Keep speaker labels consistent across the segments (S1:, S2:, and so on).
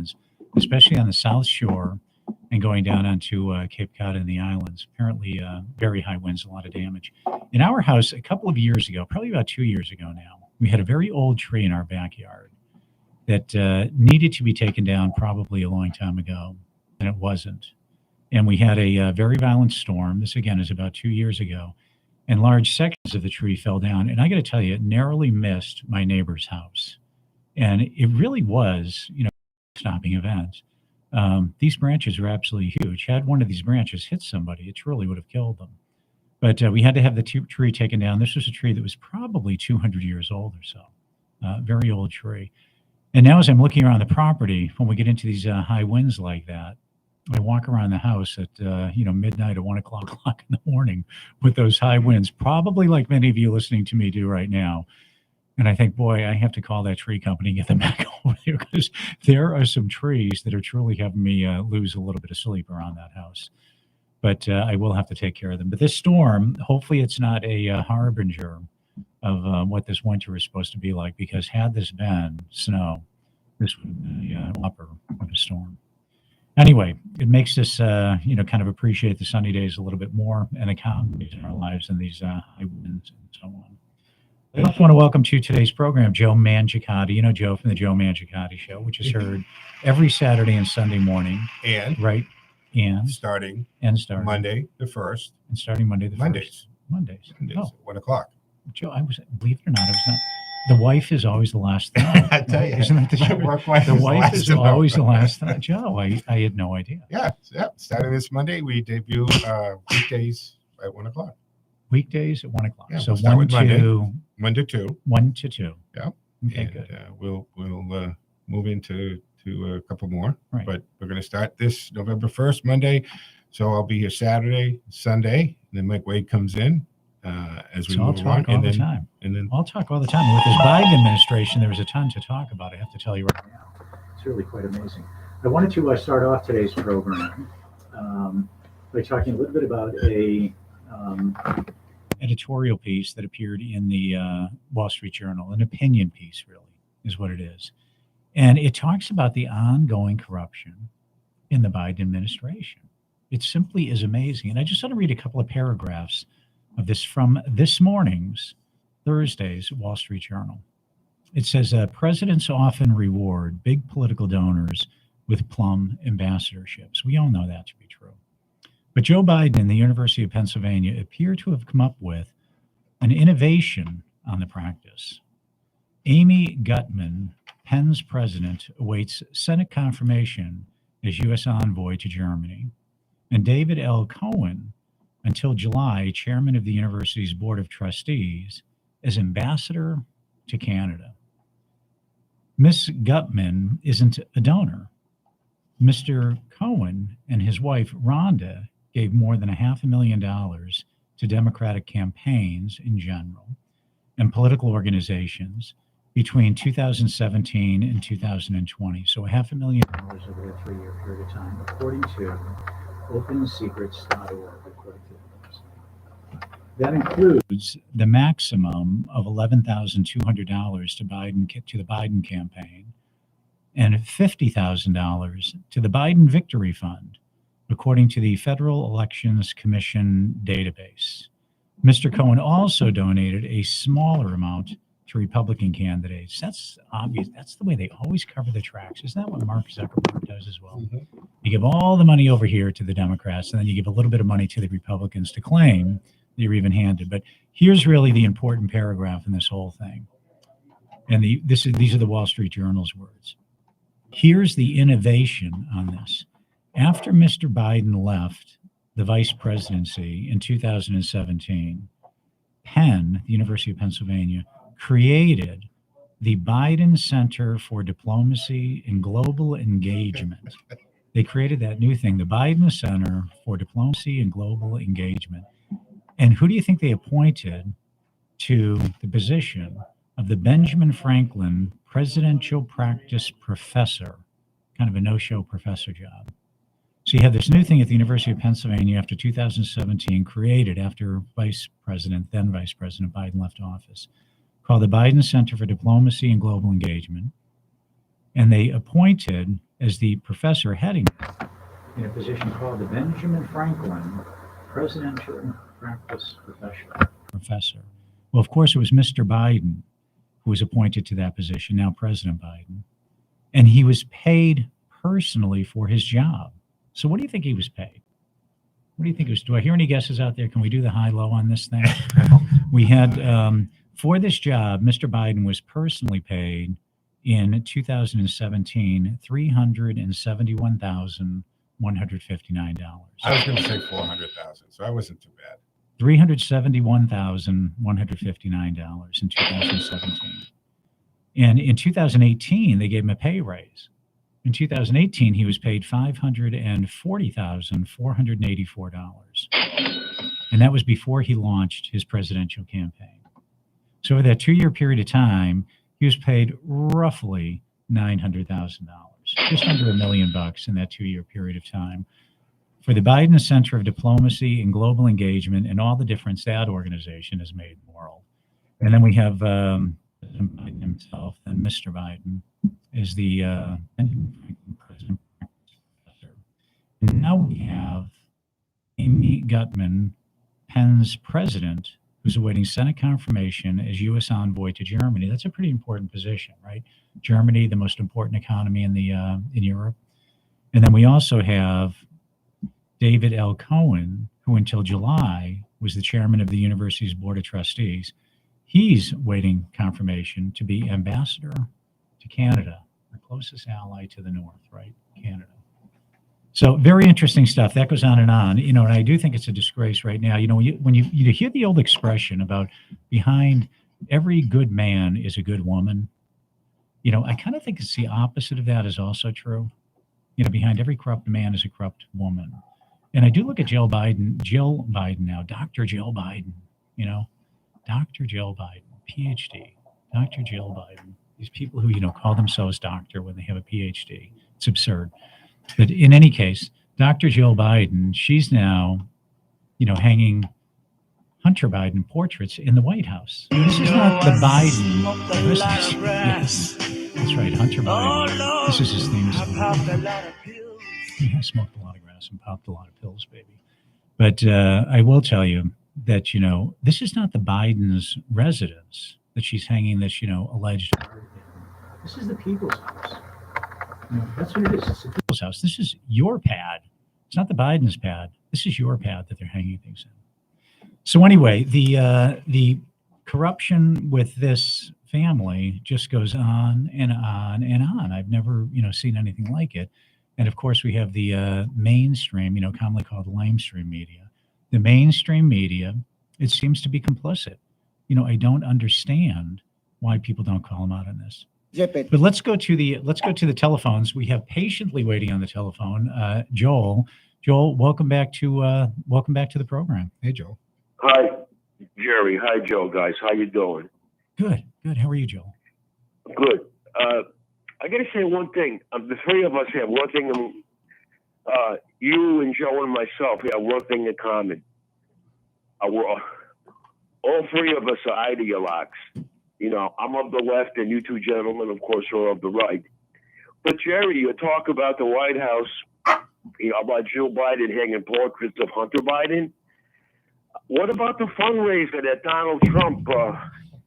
S1: winds, especially on the South Shore and going down onto Cape Cod and the islands. Apparently, very high winds, a lot of damage. In our house, a couple of years ago, probably about 2 years ago now, we had a very old tree in our backyard that needed to be taken down probably a long time ago, and it wasn't. And we had a very violent storm. This, again, is about 2 years ago. And large sections of the tree fell down. And I got to tell you, it narrowly missed my neighbor's house. And it really was, a stopping event. These branches were absolutely huge. Had one of these branches hit somebody, it truly would have killed them. But we had to have the tree taken down. This was a tree that was probably 200 years old or so. Very old tree. And now as I'm looking around the property, when we get into these high winds like that, I walk around the house at midnight or 1 o'clock in the morning with those high winds, probably like many of you listening to me do right now. And I think, boy, I have to call that tree company and get them back over there, because there are some trees that are truly having me lose a little bit of sleep around that house. But I will have to take care of them. But this storm, hopefully it's not a harbinger of what this winter is supposed to be like, because had this been snow, this would have been a whopper of a storm. Anyway, it makes us, kind of appreciate the sunny days a little bit more and accommodate in our lives in these high winds and so on. I also want to welcome to today's program Joe Mangiacotti. You know Joe from the Joe Mangiacotti Show, which is heard every Saturday and Sunday morning.
S2: And
S1: right, and
S2: starting
S1: Monday
S2: the 1st.
S1: And starting Monday the 1st. Mondays.
S2: At 1 o'clock.
S1: Joe, believe it or not, I was not. The wife is always the last thing.
S2: I tell you,
S1: isn't that the truth? The wife is always the last thing. Joe, I had no idea.
S2: Yeah. Starting this Monday, we debut weekdays at 1 o'clock.
S1: Weekdays at 1 o'clock.
S2: Yeah,
S1: so
S2: we'll
S1: 1 to
S2: 2.
S1: 1 to 2.
S2: Yeah.
S1: Okay,
S2: and,
S1: good.
S2: We'll move into a couple more.
S1: Right.
S2: But we're going to start this November 1st, Monday. So I'll be here Saturday, Sunday. And then Mike Wade comes in as we move along.
S1: I'll talk all the time. With this Biden administration, there was a ton to talk about, I have to tell you right now. It's really quite amazing. I wanted to start off today's program by talking a little bit about a editorial piece that appeared in the Wall Street Journal, an opinion piece, really, is what it is. And it talks about the ongoing corruption in the Biden administration. It simply is amazing. And I just want to read a couple of paragraphs of this from this morning's Thursday's Wall Street Journal. It says, presidents often reward big political donors with plum ambassadorships. We all know that to be true. But Joe Biden and the University of Pennsylvania appear to have come up with an innovation on the practice. Amy Gutmann, Penn's president, awaits Senate confirmation as U.S. envoy to Germany. And David L. Cohen, until July, chairman of the university's board of trustees, as ambassador to Canada. Miss Gutmann isn't a donor. Mr. Cohen and his wife, Rhonda, gave more than $500,000 to Democratic campaigns in general and political organizations between 2017 and 2020. So $500,000 over a 3-year period of time, according to OpenSecrets.org, according to the website. That includes the maximum of $11,200 to the Biden campaign and $50,000 to the Biden Victory Fund, according to the Federal Elections Commission database. Mr. Cohen also donated a smaller amount to Republican candidates. That's obvious. That's the way they always cover the tracks. Isn't that what Mark Zuckerberg does as well? Mm-hmm. You give all the money over here to the Democrats, and then you give a little bit of money to the Republicans to claim that you're even-handed. But here's really the important paragraph in this whole thing. And these are the Wall Street Journal's words. Here's the innovation on this. After Mr. Biden left the vice presidency in 2017, Penn, the University of Pennsylvania, created the Biden Center for Diplomacy and Global Engagement. They created that new thing, the Biden Center for Diplomacy and Global Engagement. And who do you think they appointed to the position of the Benjamin Franklin Presidential Practice Professor, kind of a no-show professor job? So you have this new thing at the University of Pennsylvania after 2017, created after then Vice President Biden left office, called the Biden Center for Diplomacy and Global Engagement. And they appointed as the professor heading in a position called the Benjamin Franklin Presidential Practice Professor. Well, of course, it was Mr. Biden who was appointed to that position, now President Biden, and he was paid personally for his job. So what do you think he was paid? What do you think it was? Do I hear any guesses out there? Can we do the high-low on this thing? We had, for this job, Mr. Biden was personally paid in 2017, $371,159.
S2: I was going to say 400,000, so I wasn't too bad.
S1: $371,159 in 2017. And in 2018, they gave him a pay raise. In 2018, he was paid $540,484. And that was before he launched his presidential campaign. So over that 2-year period of time, he was paid roughly $900,000, just under $1 million in that 2-year period of time, for the Biden Center of Diplomacy and Global Engagement and all the difference that organization has made moral. And then we have Biden himself, and Mr. Biden is the president. And now we have Amy Gutmann, Penn's president, who's awaiting Senate confirmation as U.S. envoy to Germany. That's a pretty important position, right? Germany, the most important economy in Europe. And then we also have David L. Cohen, who until July was the chairman of the university's board of trustees. He's waiting confirmation to be ambassador to Canada, our closest ally to the north, right? Canada. So very interesting stuff. That goes on. And and I do think it's a disgrace right now. When you hear the old expression about behind every good man is a good woman, I kind of think it's the opposite of that is also true. Behind every corrupt man is a corrupt woman. And I do look at Jill Biden now, Dr. Jill Biden, Dr. Jill Biden, PhD, Dr. Jill Biden, these people who, call themselves doctor when they have a PhD. It's absurd. But in any case, Dr. Jill Biden, she's now, hanging Hunter Biden portraits in the White House. This is not the Biden. Yes, that's right, Hunter Biden. This is his theme song. He has smoked a lot of grass and popped a lot of pills, baby. But I will tell you that, this is not the Biden's residence that she's hanging this, alleged. This is the people's house. That's what it is. It's the people's house. This is your pad. It's not the Biden's pad. This is your pad that they're hanging things in. So anyway, the corruption with this family just goes on and on and on. I've never, seen anything like it. And of course, we have the mainstream, commonly called lamestream media. The mainstream media, it seems to be complicit. I don't understand why people don't call them out on this. But let's go to the telephones. We have patiently waiting on the telephone, Joel. Joel, welcome back to the program. Hey, Joel.
S3: Hi, Gerry. Hi, Joe. Guys, how you doing?
S1: Good. How are you, Joel?
S3: Good. I got to say one thing. The three of us have one thing. You and Joe and myself have one thing in common. All three of us are ideologues. I'm of the left, and you two gentlemen, of course, are of the right. But Gerry, you talk about the White House, about Jill Biden hanging portraits of Hunter Biden. What about the fundraiser that Donald Trump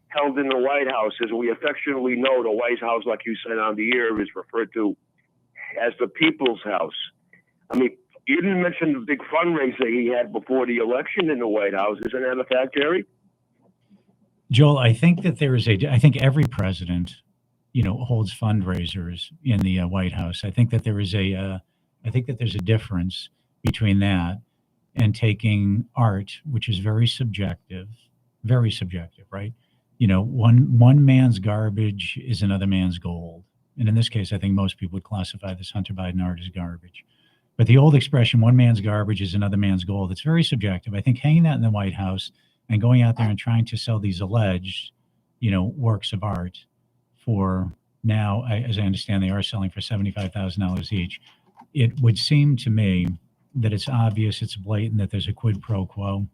S3: held in the White House? As we affectionately know, the White House, like you said on the air, is referred to as the People's House. I mean, you didn't mention the big fundraiser he had before the election in the White House. Isn't that a fact, Gerry?
S1: Joel, I think that I think every president, holds fundraisers in the White House. I think that there's a difference between that and taking art, which is very subjective, right? One man's garbage is another man's gold. And in this case, I think most people would classify this Hunter Biden art as garbage. But the old expression, one man's garbage is another man's gold, it's very subjective. I think hanging that in the White House and going out there and trying to sell these alleged, works of art for now, as I understand, they are selling for $75,000 each. It would seem to me that it's obvious, it's blatant, that there's a quid pro quo.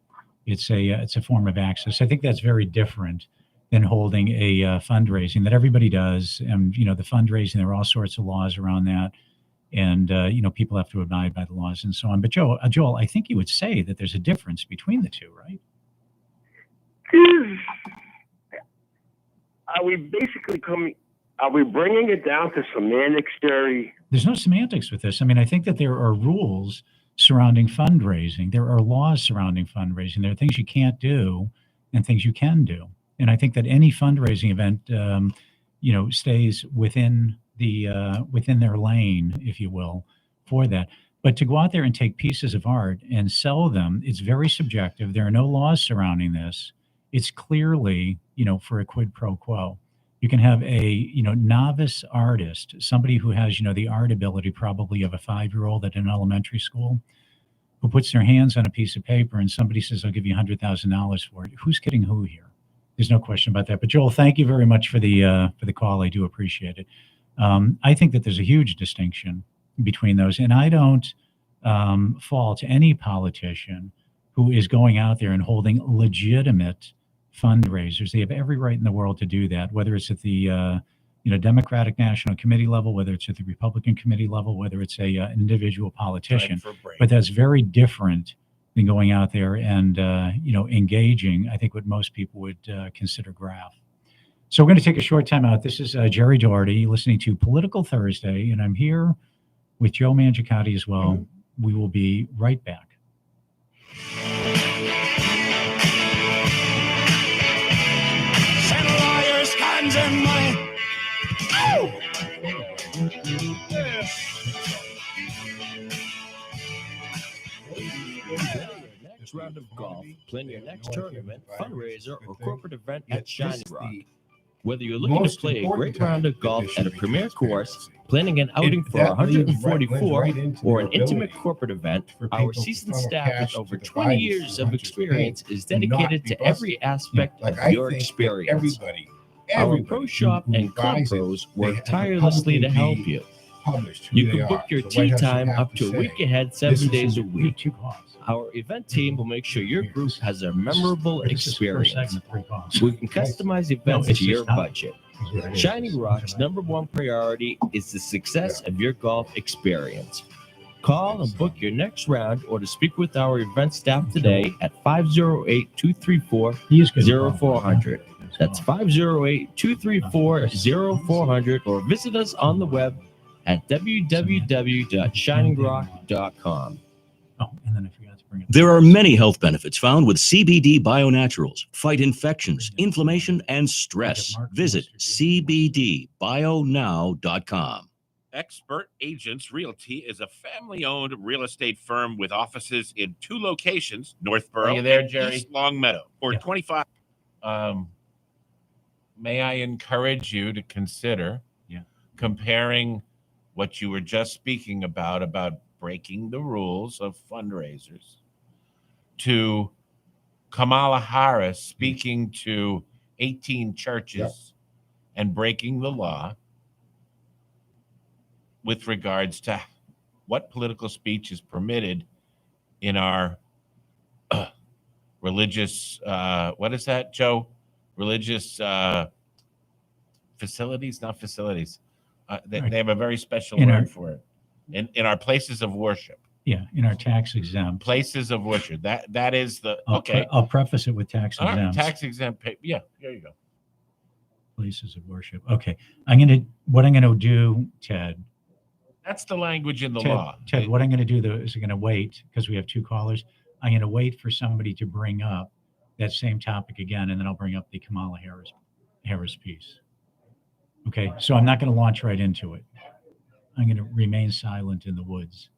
S1: It's a form of access. I think that's very different than holding a fundraising that everybody does. And, the fundraising, there are all sorts of laws around that. and people have to abide by the laws and so on. But Joel, I think you would say that there's a difference between the two, right?
S3: Are we basically are we bringing it down to semantics, Gerry?
S1: There's no semantics with this. I mean, I think that there are rules surrounding fundraising. There are laws surrounding fundraising. There are things you can't do and things you can do. And I think that any fundraising event, stays within their lane, if you will, for that. But to go out there and take pieces of art and sell them, it's very subjective. There are no laws surrounding this. It's clearly, for a quid pro quo. You can have a, novice artist, somebody who has, the art ability probably of a 5-year-old at an elementary school, who puts their hands on a piece of paper and somebody says, I'll give you $100,000 for it. Who's kidding who here? There's no question about that. But Joel, thank you very much for the call. I do appreciate it. I think that there's a huge distinction between those. And I don't fault any politician who is going out there and holding legitimate fundraisers. They have every right in the world to do that, whether it's at the Democratic National Committee level, whether it's at the Republican Committee level, whether it's an individual politician. But that's very different than going out there and engaging, I think, what most people would consider graft. So we're going to take a short time out. This is Gerry Dougherty listening to Political Thursday, and I'm here with Joe Mangiacotti as well. Mm-hmm. We will be right back.
S4: And money. Oh! Next round of golf, plan your next tournament, fundraiser, or corporate event at Shining Rock. Whether you're looking to play a great round of golf at a premier course, planning an outing for 144, or an intimate corporate event, our seasoned staff with over 20 years of experience is dedicated to every aspect of your experience. Our pro shop and club pros work tirelessly to help you. You can book your tee time up to a week ahead, 7 days a week. Our event team will make sure your group has a memorable experience. We can customize events to your budget. Shining Rock's #1 priority is the success of your golf experience. Call and book your next round or to speak with our event staff today at 508-234-0400. That's 508-234-0400, or visit us on the web at www.shiningrock.com.
S1: Oh, and then I forgot to bring it.
S5: There are many health benefits found with CBD Bionaturals. Fight infections, inflammation, and stress. Visit cbdbionow.com.
S6: Expert Agents Realty is a family-owned real estate firm with offices in 2 locations, Northborough
S7: Are you there,
S6: and
S7: Gerry?
S6: East Longmeadow, for 25.
S7: May I encourage you to consider comparing what you were just speaking about breaking the rules of fundraisers, to Kamala Harris speaking to 18 churches and breaking the law with regards to what political speech is permitted in our religious, what is that, Joe? Religious facilities, not facilities. They have a very special word for it. In our places of worship.
S1: Yeah, in our tax exempt.
S7: Places of worship. That is the,
S1: I'll preface it with tax exempt.
S7: Right, tax exempt. Yeah, there you go.
S1: Places of worship. Okay. What I'm going to do, Ted.
S7: That's the language in the law.
S1: Ted, what I'm going to do though is I'm going to wait, because we have 2 callers. I'm going to wait for somebody to bring up that same topic again, and then I'll bring up the Kamala Harris piece. Okay, so I'm not going to launch right into it. I'm going to remain silent in the woods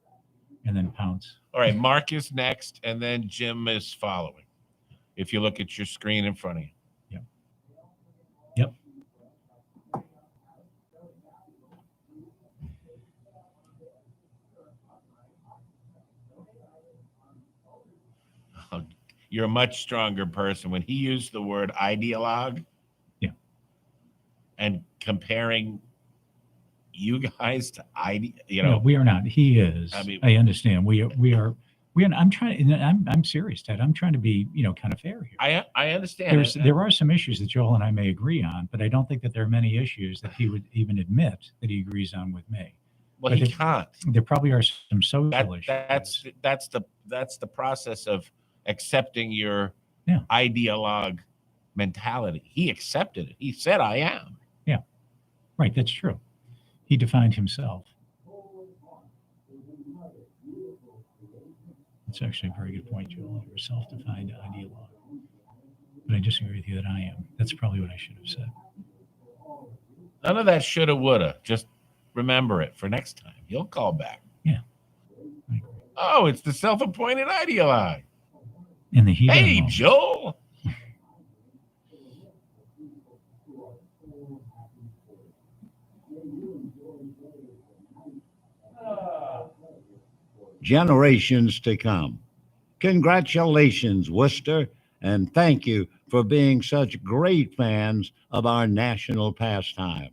S1: and then pounce.
S7: All right, Mark is next, and then Jim is following. If you look at your screen in front of you.
S1: Yep.
S7: You're a much stronger person. When he used the word ideologue, and comparing you guys to
S1: No, we are not. He is. I mean, I understand. We are. I'm trying. I'm serious, Ted. I'm trying to be, kind of fair here.
S7: I understand.
S1: There are some issues that Joel and I may agree on, but I don't think that there are many issues that he would even admit that he agrees on with me.
S7: Well,
S1: But
S7: he can't.
S1: There probably are some social issues.
S7: That's the process of accepting your
S1: Yeah.
S7: ideologue mentality. He accepted it. He said, "I am."
S1: Yeah, right. That's true. He defined himself. That's actually a very good point, Joel. You're a self-defined ideologue. But I disagree with you that I am. That's probably what I should have said.
S7: None of that shoulda, woulda. Just remember it for next time. He'll call back.
S1: Yeah.
S7: Oh, it's the self-appointed ideologue.
S1: In the heat of the
S7: Hey,
S1: moment.
S7: Joel.
S8: Generations to come. Congratulations, Worcester, and thank you for being such great fans of our national pastime.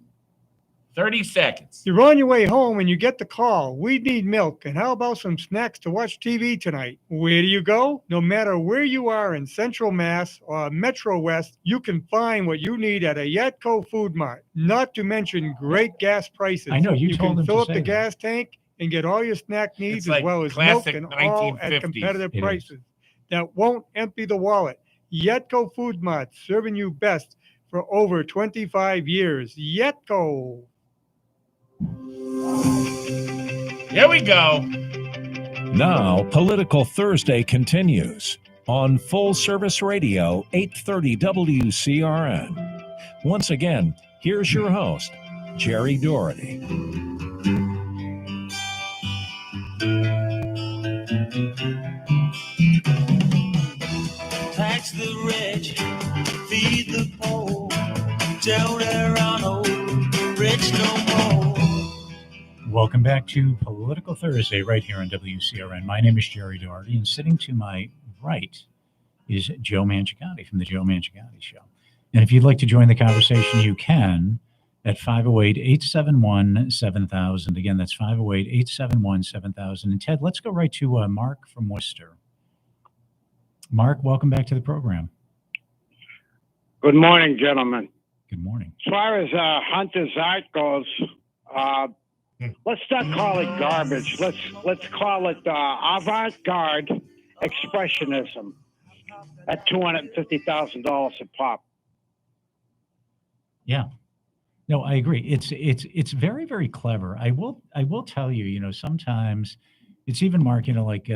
S7: 30 seconds.
S9: You're on your way home and you get the call. We need milk. And how about some snacks to watch TV tonight? Where do you go? No matter where you are in Central Mass or Metro West, you can find what you need at a Yetco Food Mart. Not to mention great gas prices.
S1: I know, you told
S9: can
S1: them to
S9: fill up
S1: say
S9: the
S1: that.
S9: gas tank and get all your snack needs
S7: It's
S9: as
S7: like
S9: well as milk
S7: classic
S9: and all at
S7: 1950s.
S9: competitive
S1: It is.
S9: prices that won't empty the wallet. Yetco Food Mart, serving you best for over 25 years. Yetco.
S7: Here we go.
S10: Now, Political Thursday continues on Full Service Radio, 830 WCRN. Once again, here's your host, Gerry Dougherty.
S11: Tax the rich, feed the poor, tell there are no rich no more.
S1: Welcome back to Political Thursday right here on WCRN. My name is Gerry Dougherty, and sitting to my right is Joe Mangiacotti from the Joe Mangiacotti Show. And if you'd like to join the conversation, you can at 508-871-7000. Again, that's 508-871-7000. And Ted, let's go right to Mark from Worcester. Mark, welcome back to the program.
S12: Good morning, gentlemen.
S1: Good morning.
S12: As far as Hunter's art goes, let's not call it garbage. Let's call it avant-garde expressionism at $250,000 a pop.
S1: Yeah. No, I agree. It's very, very clever. I will tell you, sometimes it's even, Mark, like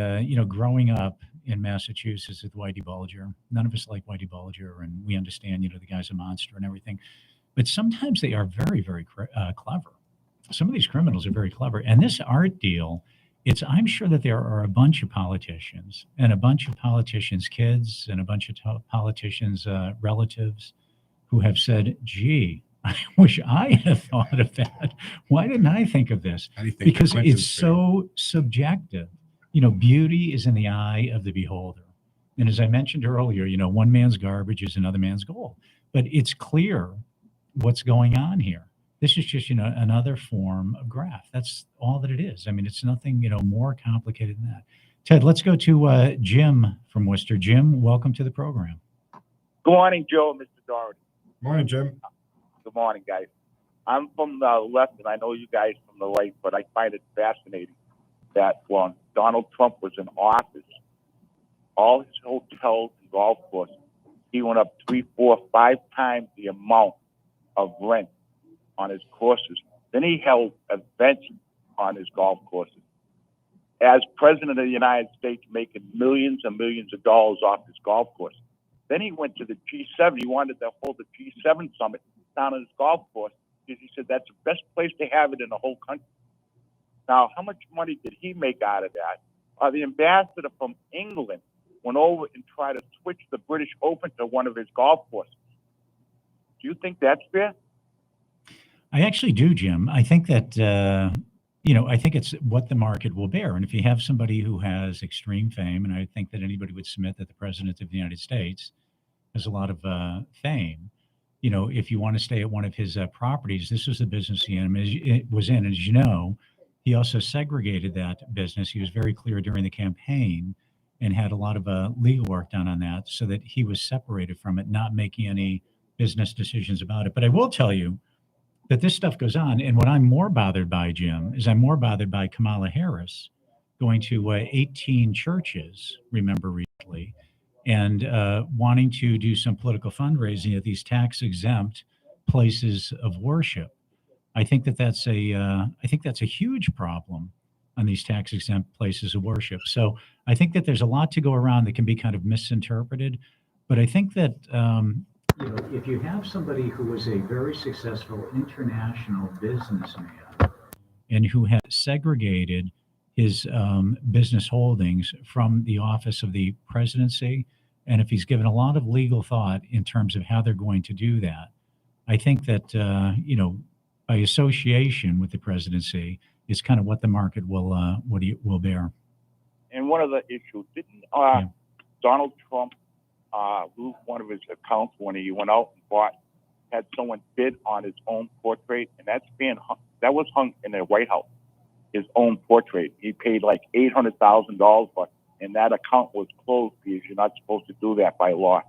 S1: growing up in Massachusetts with Whitey Bulger. None of us like Whitey Bulger, and we understand, the guy's a monster and everything. But sometimes they are very, very clever. Some of these criminals are very clever. And this art deal, I'm sure that there are a bunch of politicians and a bunch of politicians' kids and a bunch of politicians' relatives who have said, gee, I wish I had thought of that. Why didn't I think of this? Because it's so subjective. Beauty is in the eye of the beholder. And as I mentioned earlier, one man's garbage is another man's gold. But it's clear what's going on here. This is just, another form of graft. That's all that it is. I mean, it's nothing, more complicated than that. Ted, let's go to Jim from Worcester. Jim, welcome to the program.
S13: Good morning, Joe and Mr. Dougherty.
S2: Morning, Jim.
S13: Good morning, guys. I'm from the left, and I know you guys from the right, but I find it fascinating that when Donald Trump was in office, all his hotels and golf courses, he went up 3, 4, 5 times the amount of rent on his courses. Then he held events on his golf courses. As president of the United States, making millions and millions of dollars off his golf course. Then he went to the G7. He wanted to hold the G7 summit down on his golf course because he said that's the best place to have it in the whole country. Now, how much money did he make out of that? The ambassador from England went over and tried to switch the British Open to one of his golf courses. Do you think that's fair?
S1: I actually do, Jim. I think that, I think it's what the market will bear. And if you have somebody who has extreme fame, and I think that anybody would submit that the president of the United States has a lot of fame, if you want to stay at one of his properties, this was the business he was in. And as you know, he also segregated that business. He was very clear during the campaign and had a lot of legal work done on that so that he was separated from it, not making any business decisions about it. But I will tell you, that this stuff goes on. And what I'm more bothered by, Jim, is I'm more bothered by Kamala Harris going to 18 churches, remember recently, and wanting to do some political fundraising at these tax exempt places of worship. I think that's a huge problem on these tax exempt places of worship. So I think that there's a lot to go around that can be kind of misinterpreted. But I think that if you have somebody who was a very successful international businessman and who has segregated his business holdings from the office of the presidency, and if he's given a lot of legal thought in terms of how they're going to do that, I think that by association with the presidency is kind of what the market will bear.
S13: And one of the issues, didn't Donald Trump lose one of his accounts when he went out and had someone bid on his own portrait, and that was hung in the White House, his own portrait. He paid like $800,000 for it, and that account was closed because you're not supposed to do that by law.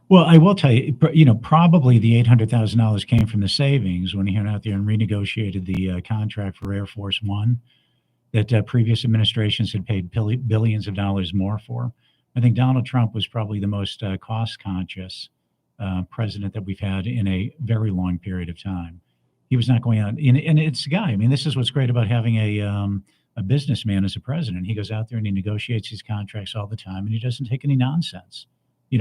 S1: Well, I will tell you, probably the $800,000 came from the savings when he went out there and renegotiated the contract for Air Force One that previous administrations had paid billions of dollars more for. I think Donald Trump was probably the most cost-conscious president that we've had in a very long period of time. He was not going out, and it's a guy. I mean, this is what's great about having a businessman as a president. He goes out there and he negotiates these contracts all the time, and he doesn't take any nonsense,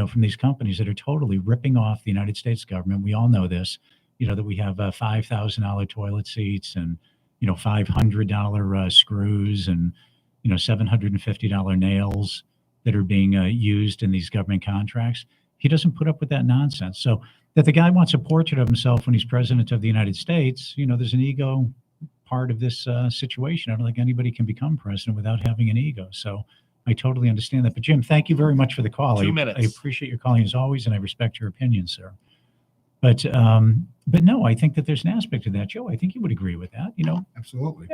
S1: from these companies that are totally ripping off the United States government. We all know this, that we have $5,000 toilet seats and, $500 screws and, $750 nails that are being used in these government contracts. He doesn't put up with that nonsense. So that the guy wants a portrait of himself when he's president of the United States, there's an ego part of this situation. I don't think anybody can become president without having an ego. So I totally understand that. But Jim, thank you very much for the call.
S7: 2 minutes.
S1: I appreciate your calling as always, and I respect your opinion, sir. But no, I think that there's an aspect to that, Joe. I think you would agree with that.
S2: Absolutely.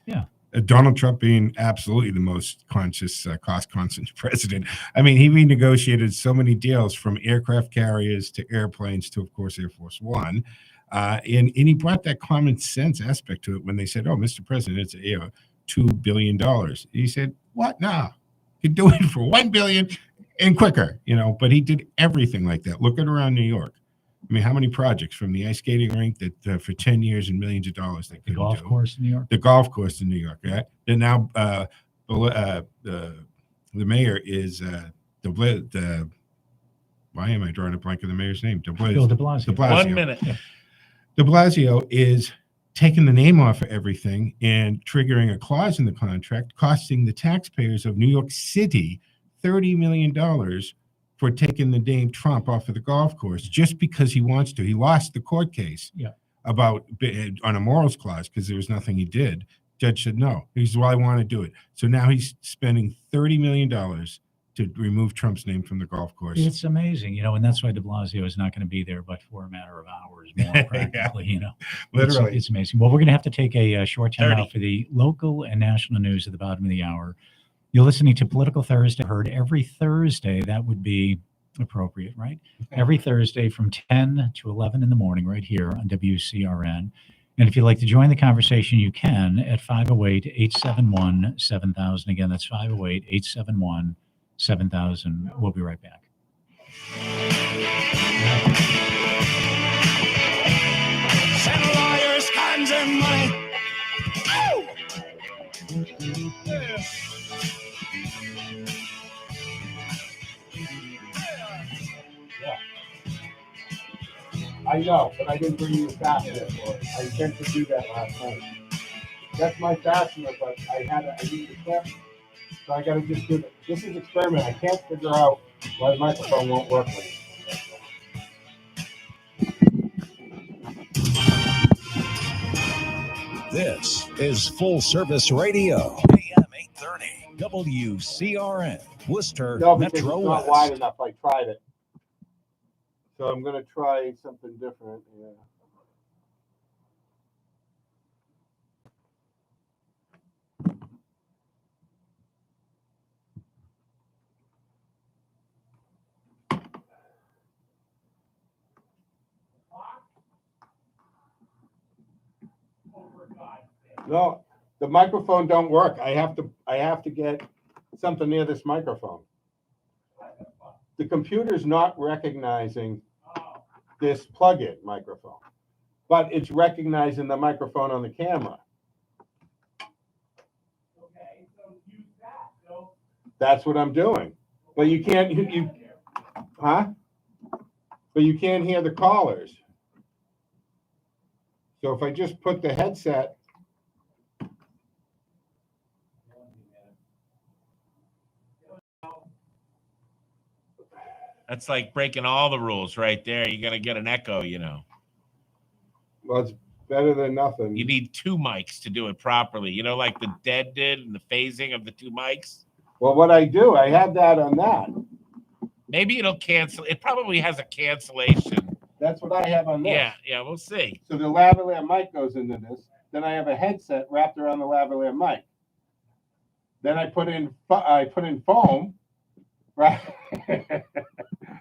S1: Yeah.
S2: Donald Trump being absolutely the most conscious, cost-conscious president. I mean, he renegotiated so many deals from aircraft carriers to airplanes to, of course, Air Force One. And he brought that common sense aspect to it when they said, "Oh, Mr. President, it's $2 billion." He said, "What? No, you could do it for $1 billion and quicker." But he did everything like that. Look at around New York. I mean, how many projects from the ice skating rink that for 10 years and millions of dollars they couldn't do?
S1: The golf course in New York.
S2: The golf course in New York, right? And now the mayor is the why am I drawing a blank of the mayor's name?
S1: Bill de Blasio.
S7: 1 minute.
S2: De Blasio is taking the name off of everything and triggering a clause in the contract, costing the taxpayers of New York City $30 million for taking the name Trump off of the golf course just because he wants to. He lost the court case about on a morals clause because there was nothing he did. Judge said no. He said, "Well, I want to do it." So now he's spending $30 million to remove Trump's name from the golf course.
S1: It's amazing, and that's why de Blasio is not going to be there, but for a matter of hours more practically,
S2: Literally.
S1: It's amazing. Well, we're going to have to take a short time out for the local and national news at the bottom of the hour. You're listening to Political Thursday, heard every Thursday. That would be appropriate, right? Every Thursday from 10 to 11 in the morning right here on WCRN. And if you'd like to join the conversation, you can at 508-871-7000. Again, that's 508-871-7000. We'll be right back.
S11: Send lawyers, guns, and money. Oh!
S14: I know, but I didn't bring you a fastener for it. I meant to do that last night. That's my fastener, but I need the clip, so I got to just do it. This is an experiment. I can't figure out why the microphone won't work with it.
S10: This is Full Service Radio, AM 830, WCRN, Worcester,
S14: No, because
S10: Metro
S14: it's not
S10: West.
S14: wide enough. I tried it. So I'm going to try something different. Yeah. No, the microphone don't work. I have to get something near this microphone. The computer's not recognizing this plug-in microphone, but it's recognizing the microphone on the camera.
S15: Okay, so use that. So
S14: That's what I'm doing. But you can't, huh? But you can't hear the callers. So if I just put the headset.
S7: That's like breaking all the rules right there. You're going to get an echo,
S14: Well, it's better than nothing.
S7: You need two mics to do it properly. Like the Dead did and the phasing of the two mics.
S14: Well, what I do, I have that on that.
S7: Maybe it'll cancel. It probably has a cancellation.
S14: That's what I have on this.
S7: Yeah, we'll see.
S14: So the lavalier mic goes into this. Then I have a headset wrapped around the lavalier mic. Then I put in foam. Right.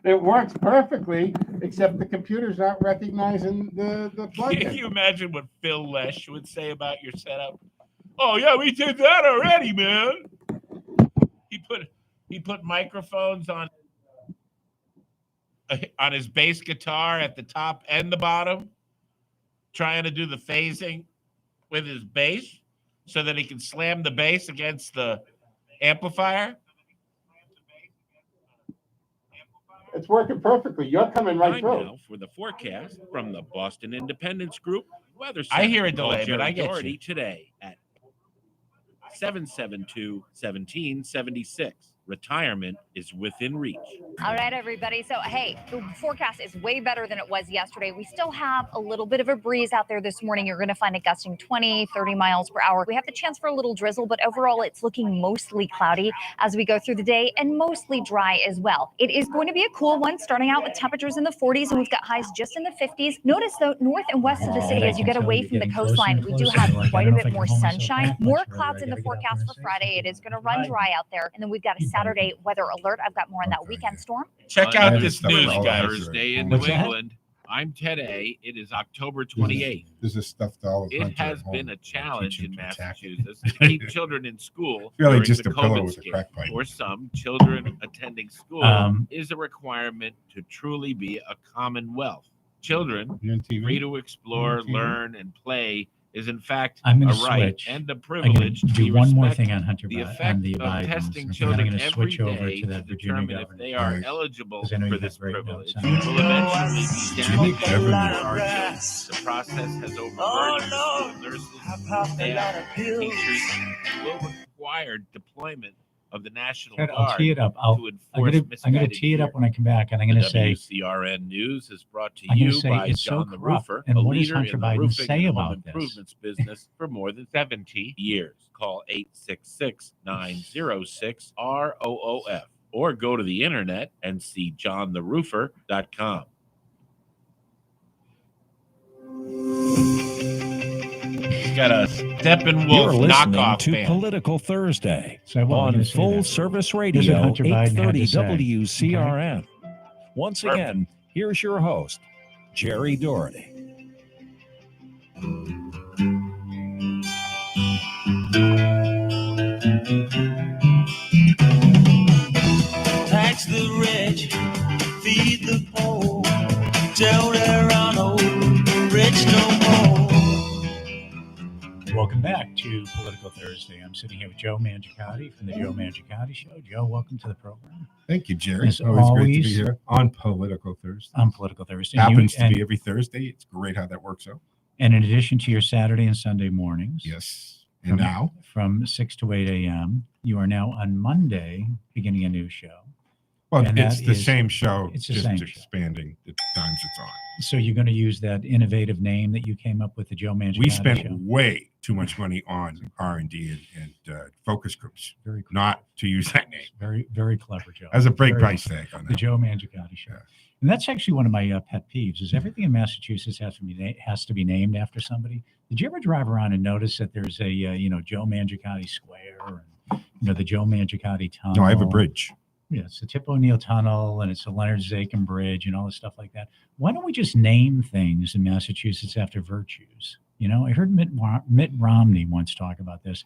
S14: It works perfectly, except the computer's not recognizing the plug-in.
S7: Can you imagine what Phil Lesh would say about your setup? Oh yeah, we did that already, man. He put microphones on his bass guitar at the top and the bottom, trying to do the phasing with his bass so that he can slam the bass against the amplifier.
S14: It's working perfectly. You're coming right through.
S6: Now for the forecast from the Boston Independence Group Weather
S7: I
S6: Center.
S7: hear a
S6: Call
S7: delay, but I
S6: Gerry
S7: get
S6: Dougherty
S7: you.
S6: today at 772-1776. Retirement is within reach.
S16: All right, everybody. So, hey, the forecast is way better than it was yesterday. We still have a little bit of a breeze out there this morning. You're going to find it gusting 20, 30 miles per hour. We have the chance for a little drizzle, but overall, it's looking mostly cloudy as we go through the day and mostly dry as well. It is going to be a cool one, starting out with temperatures in the 40s, and we've got highs just in the 50s. Notice, though, north and west of the city, as you get away from the coastline, we do have quite a bit more sunshine. More clouds in the forecast for Friday. It is going to run dry out there. And then we've got a Saturday weather alert. I've got more on that weekend storm.
S7: Check out this news,
S6: Thursday,
S7: guys.
S6: Thursday in New England. I'm Ted A. It is October 28th.
S2: This is stuff to all
S6: It has been a challenge in Massachusetts to keep children in school
S2: Really
S6: during
S2: just
S6: the
S2: a pillow
S6: COVID
S2: with a
S6: scare.
S2: crack pipe.
S6: For some, children attending school is a requirement to truly be a commonwealth. Children free to explore, learn, and play is in fact
S1: I'm
S6: a
S1: going to
S6: right
S1: switch.
S6: and a
S1: I'm
S6: privilege
S1: going
S6: to
S1: to
S6: be
S1: do one more
S6: respected.
S1: thing on Hunter
S6: The
S1: Biden,
S6: effect
S1: on the
S6: of
S1: Bidens.
S6: testing
S1: and I'm
S6: children
S1: going to
S6: every
S1: switch over
S6: day
S1: to that Virginia
S6: determine if
S1: governor.
S6: they are eligible
S1: Because I know you
S6: for
S1: got
S6: this
S1: great
S6: privilege
S1: notes.
S6: will eventually be
S2: Jimmy Kevin
S6: down. The process has overburdened the school nurses, staff, teachers, and will require deployment of the National
S1: Ted, I'll
S6: Guard
S1: tee it up.
S6: to
S1: I'm
S6: enforce
S1: going to
S6: misguided
S1: tee it
S6: fear.
S1: up when I come back, and I'm going to
S6: The
S1: say,
S6: WCRN News is brought to
S1: I'm going
S6: you
S1: to say
S6: by
S1: it's so
S6: John the
S1: corrupt.
S6: Roofer,
S1: And
S6: a
S1: what does
S6: leader
S1: Hunter
S6: in the
S1: Biden
S6: roofing
S1: say
S6: and home
S1: about this?
S6: improvements business for more than 70 years. Call 866-906-ROOF or go to the internet and see johnTheRoofer.com.
S7: He's got a Steppenwolf
S10: You're listening
S7: knockoff
S10: to
S7: band.
S10: Political Thursday
S1: So I will, I'm
S10: on
S1: gonna say
S10: Full
S1: that.
S10: Service
S1: Here's what
S10: Radio,
S1: Hunter Biden had
S10: 830
S1: to say.
S10: WCRN. Once again, here's your host, Gerry Dougherty.
S11: Tax the rich, feed the poor, don't around old rich no more.
S1: Welcome back to Political Thursday. I'm sitting here with Joe Mangiacotti from the Joe Mangiacotti Show. Joe, welcome to the program.
S2: Thank you, Jerry.
S1: As
S2: Always great to be
S1: always,
S2: here on Political Thursday.
S1: On Political Thursday.
S2: Happens to
S1: And-
S2: be every Thursday. It's great how that works out.
S1: And in addition to your Saturday and Sunday mornings.
S2: Yes. And now?
S1: From 6 to 8 a.m., you are now on Monday beginning a new show.
S2: Well,
S1: And
S2: it's
S1: that
S2: the
S1: is-
S2: same show,
S1: It's the
S2: just
S1: same show.
S2: expanding the times it's on.
S1: So you're going to use that innovative name that you came up with, the Joe Mangiacotti
S2: We spent
S1: Show.
S2: way too much money on R&D and focus groups,
S1: Very cool.
S2: not to use that name.
S1: Very, very clever, Joe.
S2: As a break
S1: Very
S2: price
S1: clever.
S2: tag on
S1: The
S2: that.
S1: Joe Mangiacotti Show. And that's actually one of my pet peeves is everything in Massachusetts has to be named after somebody. Did you ever drive around and notice that there's a, Joe Mangiacotti Square and, the Joe Mangiacotti Tunnel?
S2: No, I have a bridge.
S1: Yeah, it's the Tip O'Neill Tunnel and it's the Leonard Zakin Bridge and all this stuff like that. Why don't we just name things in Massachusetts after virtues? You know, I heard Mitt Romney once talk about this,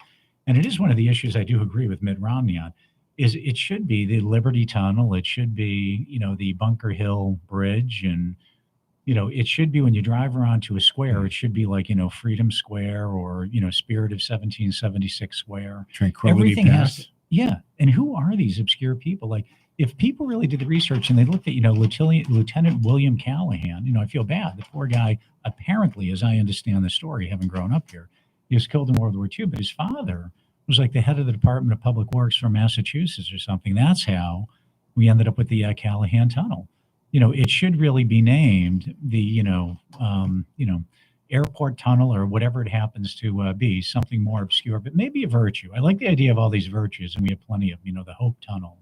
S1: and it is one of the issues I do agree with Mitt Romney on. Is it should be the Liberty Tunnel, it should be, you know, the Bunker Hill Bridge, and you know, it should be when you drive around to a square, it should be like, you know, Freedom Square or, you know, Spirit of 1776 Square.
S2: Tranquility
S1: Everything
S2: Pass.
S1: yeah. And who are these obscure people? Like, if people really did the research and they looked at, you know, Lieutenant William Callahan, you know, I feel bad. The poor guy, apparently, as I understand the story, having grown up here, he was killed in World War II, but his father was like the head of the Department of Public Works from Massachusetts or something. That's how we ended up with the Callahan Tunnel. You know, it should really be named the, airport tunnel or whatever it happens to be, something more obscure, but maybe a virtue. I like the idea of all these virtues, and we have plenty of, you know, the Hope Tunnel,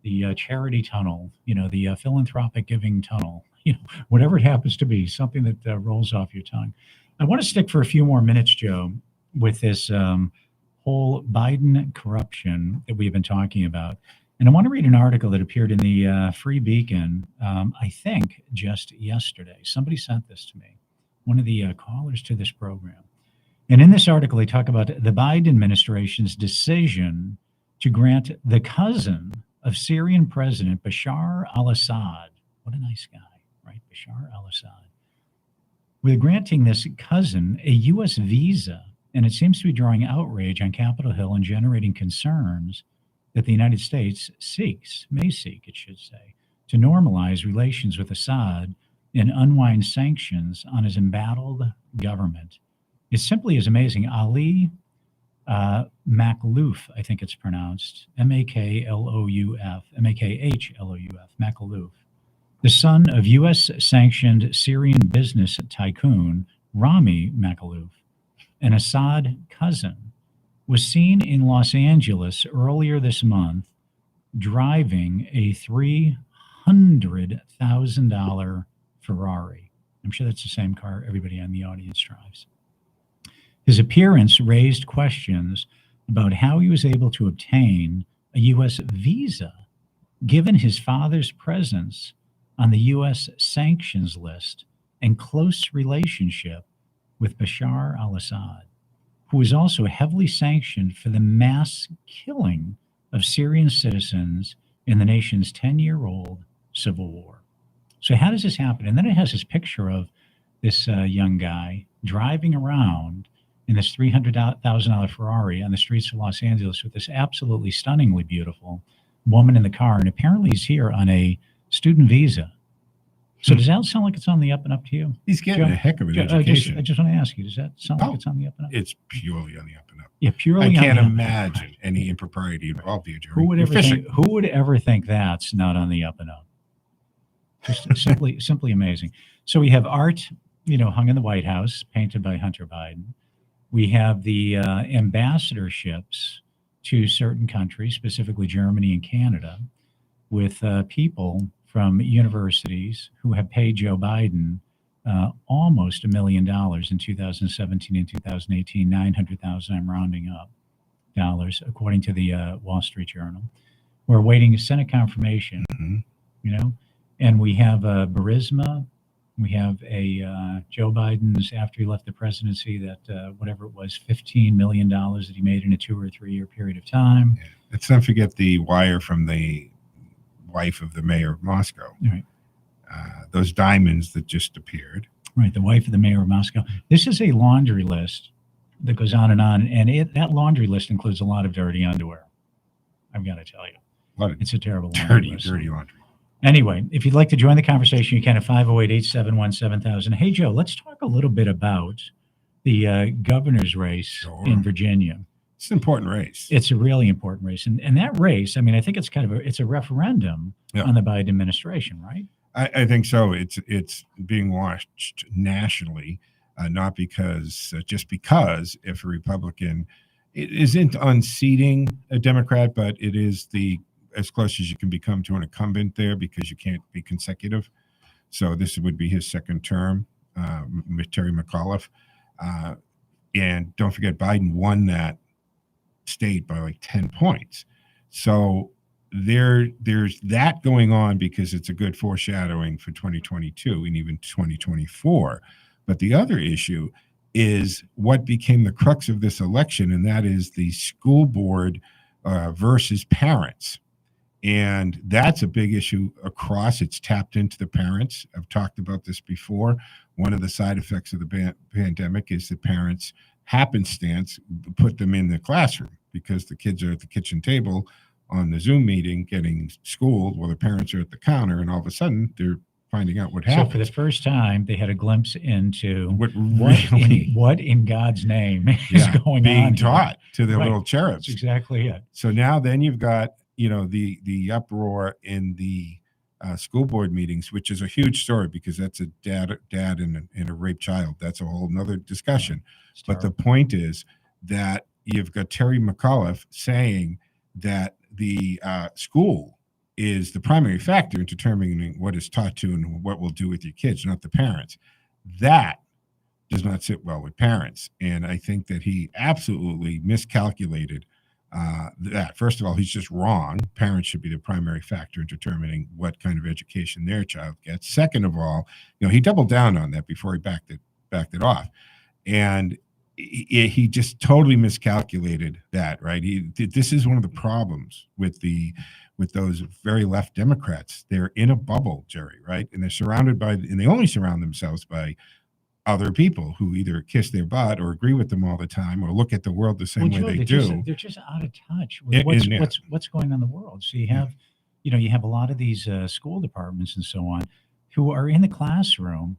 S1: the Charity Tunnel, you know, the Philanthropic Giving Tunnel, you know, whatever it happens to be, something that rolls off your tongue. I want to stick for a few more minutes, Joe, with this whole Biden corruption that we've been talking about. And I want to read an article that appeared in the Free Beacon, I think just yesterday. Somebody sent this to me, one of the callers to this program. And in this article, they talk about the Biden administration's decision to grant the cousin of Syrian President Bashar al-Assad, what a nice guy, right? Bashar al-Assad. We're granting this cousin a U.S. visa, and it seems to be drawing outrage on Capitol Hill and generating concerns that the United States may seek, it should say, to normalize relations with Assad and unwind sanctions on his embattled government. It simply is amazing. Ali Makhlouf, I think it's pronounced, Makhlouf, Makhlouf, the son of U.S.-sanctioned Syrian business tycoon Rami Makhlouf, an Assad cousin, was seen in Los Angeles earlier this month driving a $300,000 Ferrari. I'm sure that's the same car everybody in the audience drives. His appearance raised questions about how he was able to obtain a U.S. visa, given his father's presence on the U.S. sanctions list and close relationship with Bashar al-Assad, who was also heavily sanctioned for the mass killing of Syrian citizens in the nation's 10-year-old civil war. So how does this happen? And then it has this picture of this young guy driving around in this $300,000 Ferrari on the streets of Los Angeles with this absolutely stunningly beautiful woman in the car. And apparently he's here on a student visa. So does that sound like it's on the up and up to you?
S2: He's getting
S1: Joe,
S2: a heck of an education.
S1: I just want to ask you, does that sound like it's on the up and up?
S2: It's purely on the up and up.
S1: Yeah, purely
S2: I
S1: on
S2: can't
S1: the up.
S2: imagine any impropriety involved here, Jerry.
S1: Who would
S2: You're
S1: ever
S2: fishing.
S1: think? Who would ever think that's not on the up and up? Just simply amazing. So we have art, you know, hung in the White House, painted by Hunter Biden. We have the ambassadorships to certain countries, specifically Germany and Canada, with people from universities who have paid Joe Biden almost $1 million in 2017 and 2018, 900,000, I'm rounding up, dollars, according to the Wall Street Journal. We're awaiting Senate confirmation, you know, and we have Burisma. We have a Joe Biden's, after he left the presidency, that whatever it was, $15 million that he made in a 2 or 3 year period of time.
S2: Yeah. Let's not forget the wire from the wife of the mayor of Moscow.
S1: Right.
S2: Those diamonds that just appeared.
S1: Right, the wife of the mayor of Moscow. This is a laundry list that goes on, and that laundry list includes a lot of dirty underwear. I've got to tell you. It's a terrible laundry list.
S2: Dirty laundry.
S1: Anyway, if you'd like to join the conversation, you can at 508-871-7000. Hey, Joe, let's talk a little bit about the governor's race in Virginia.
S2: It's an important race.
S1: It's a really important race. And that race, I mean, I think it's kind of it's a referendum on the Biden administration, right?
S2: I think so. It's being watched nationally, not because just because if a Republican, it isn't unseating a Democrat, but it is as close as you can become to an incumbent there because you can't be consecutive. So this would be his second term, Terry McAuliffe. And don't forget, Biden won that state by like 10 points. So there's that going on because it's a good foreshadowing for 2022 and even 2024. But the other issue is what became the crux of this election, and that is the school board versus parents. And that's a big issue across. It's tapped into the parents. I've talked about this before. One of the side effects of the pandemic is that parents happenstance put them in the classroom because the kids are at the kitchen table on the Zoom meeting getting schooled while the parents are at the counter, and all of a sudden they're finding out what happened.
S1: So for the first time, they had a glimpse into
S2: what
S1: in God's name is going
S2: being
S1: on
S2: taught
S1: here.
S2: to the
S1: Right.
S2: little cherubs.
S1: That's exactly it.
S2: So now then you've got, the uproar in the school board meetings, which is a huge story because that's a dad and a raped child. That's a whole nother discussion. But the point is that you've got Terry McAuliffe saying that the school is the primary factor in determining what is taught to and what we'll do with your kids, not the parents. That does not sit well with parents. And I think that he absolutely miscalculated that. First of all, he's just wrong. Parents should be the primary factor in determining what kind of education their child gets. Second of all, he doubled down on that before he backed it off. And he just totally miscalculated that, right? This is one of the problems with those very left Democrats. They're in a bubble, Gerry, right? And they're surrounded and they only surround themselves by other people who either kiss their butt or agree with them all the time or look at the world the same way they do.
S1: They're just out of touch with what's going on in the world. So you have, you have a lot of these school departments and so on who are in the classroom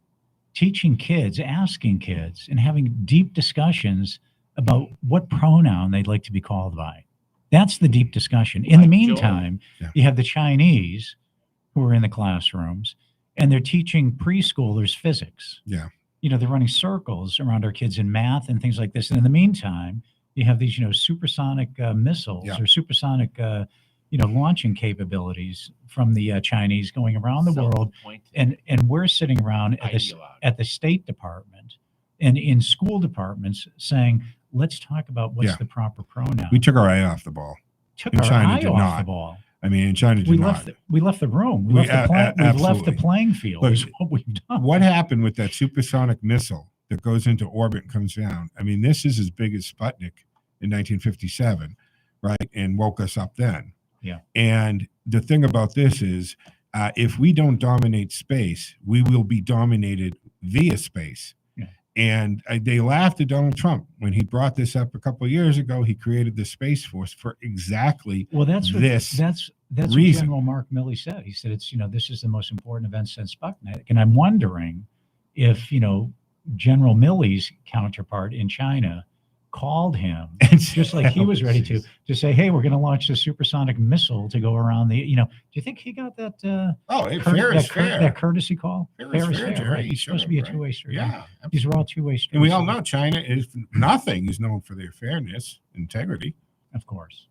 S1: teaching kids, asking kids, and having deep discussions about what pronoun they'd like to be called by. That's the deep discussion. In the meantime, you have the Chinese who are in the classrooms and they're teaching preschoolers physics.
S2: Yeah.
S1: They're running circles around our kids in math and things like this. And in the meantime, you have these, supersonic missiles or supersonic, launching capabilities from the Chinese going around the world. And we're sitting around at the State Department and in school departments saying, let's talk about what's the proper pronoun.
S2: We took our eye off the ball.
S1: Took our eye off the ball.
S2: I mean, in China did not.
S1: We left the room. We left the playing field. Is what we've done.
S2: What happened with that supersonic missile that goes into orbit and comes down? I mean, this is as big as Sputnik in 1957, right? And woke us up then.
S1: Yeah.
S2: And the thing about this is, if we don't dominate space, we will be dominated via space. And they laughed at Donald Trump when he brought this up a couple of years ago. He created the Space Force for exactly
S1: that's
S2: reason.
S1: What General Mark Milley said. He said it's this is the most important event since Sputnik. And I'm wondering if General Milley's counterpart in China called him just like he was ready to say, hey, we're going to launch a supersonic missile to go around the, do you think he got that? That courtesy call?
S2: Fair is fair, Gerry.
S1: Right? It's supposed to be a two-way street.
S2: Yeah.
S1: These are all two-way streets.
S2: And we all know China is known for their fairness, integrity.
S1: Of course.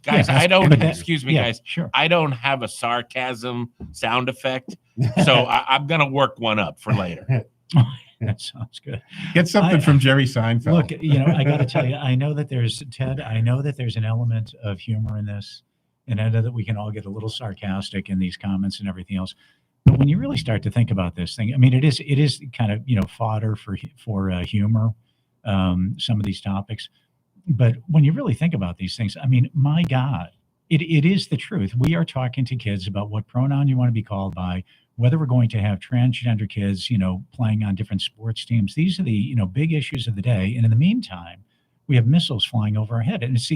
S7: Guys, excuse me, guys.
S1: Sure.
S7: I don't have a sarcasm sound effect, so I'm going to work one up for later.
S1: That sounds good.
S2: Get something from Jerry Seinfeld.
S1: Look, I got to tell you, I know that there's an element of humor in this, and I know that we can all get a little sarcastic in these comments and everything else. But when you really start to think about this thing, I mean, it is kind of fodder for humor, some of these topics. But when you really think about these things, I mean, my God, it is the truth. We are talking to kids about what pronoun you want to be called by, whether we're going to have transgender kids, playing on different sports teams. These are the, big issues of the day. And in the meantime, we have missiles flying over our head. And it's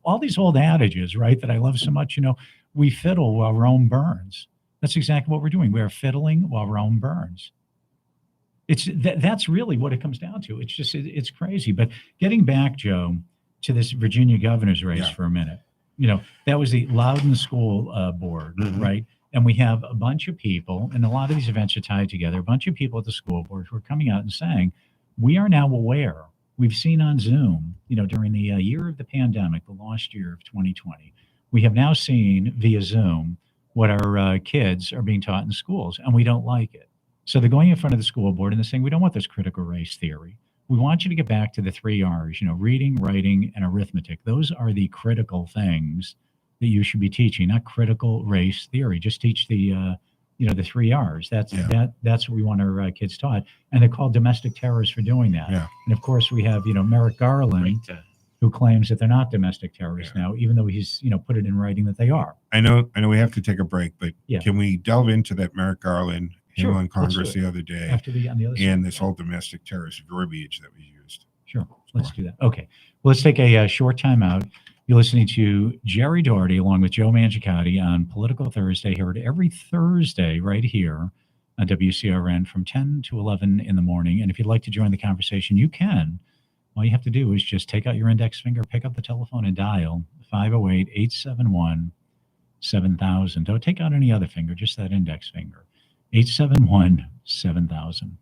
S1: all these old adages, right, that I love so much. We fiddle while Rome burns. That's exactly what we're doing. We're fiddling while Rome burns. That's really what it comes down to. It's just, it's crazy. But getting back, Joe, to this Virginia governor's race for a minute, that was the Loudoun School Board, right? And we have a bunch of people, and a lot of these events are tied together, a bunch of people at the school board who are coming out and saying, we are now aware, we've seen on Zoom, during the year of the pandemic, the lost year of 2020, we have now seen via Zoom what our kids are being taught in schools, and we don't like it. So they're going in front of the school board and they're saying, we don't want this critical race theory. We want you to get back to the 3 R's, reading, writing, and arithmetic. Those are the critical things that you should be teaching, not critical race theory. Just teach the the 3 R's. That's
S2: Yeah.
S1: that's what we want our kids taught, and they're called domestic terrorists for doing that.
S2: Yeah.
S1: And of course, we have Merrick Garland, who claims that they're not domestic terrorists now, even though he's put it in writing that they are.
S2: I know we have to take a break, but
S1: Yeah.
S2: can we delve into that Merrick Garland
S1: Sure,
S2: on
S1: let's
S2: Congress
S1: do it.
S2: the other day
S1: After on the other side.
S2: and this whole domestic terrorist verbiage that was used?
S1: Sure, let's do that. Okay, well, let's take a short time out. You're listening to Gerry Dougherty along with Joe Mangiacotti on Political Thursday, heard every Thursday right here on WCRN from 10 to 11 in the morning. And if you'd like to join the conversation, you can. All you have to do is just take out your index finger, pick up the telephone, and dial 508-871-7000. Don't take out any other finger, just that index finger. 871-7000.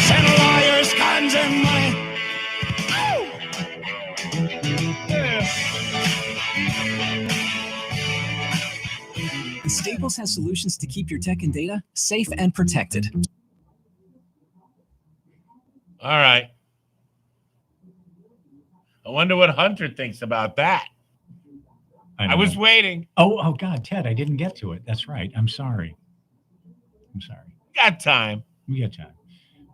S11: Send lawyers, guns, and money.
S17: Staples has solutions to keep your tech and data safe and protected.
S7: All right. I wonder what Hunter thinks about that. I was waiting.
S1: Oh, God, Ted, I didn't get to it. That's right. I'm sorry.
S7: Got time.
S1: We got time.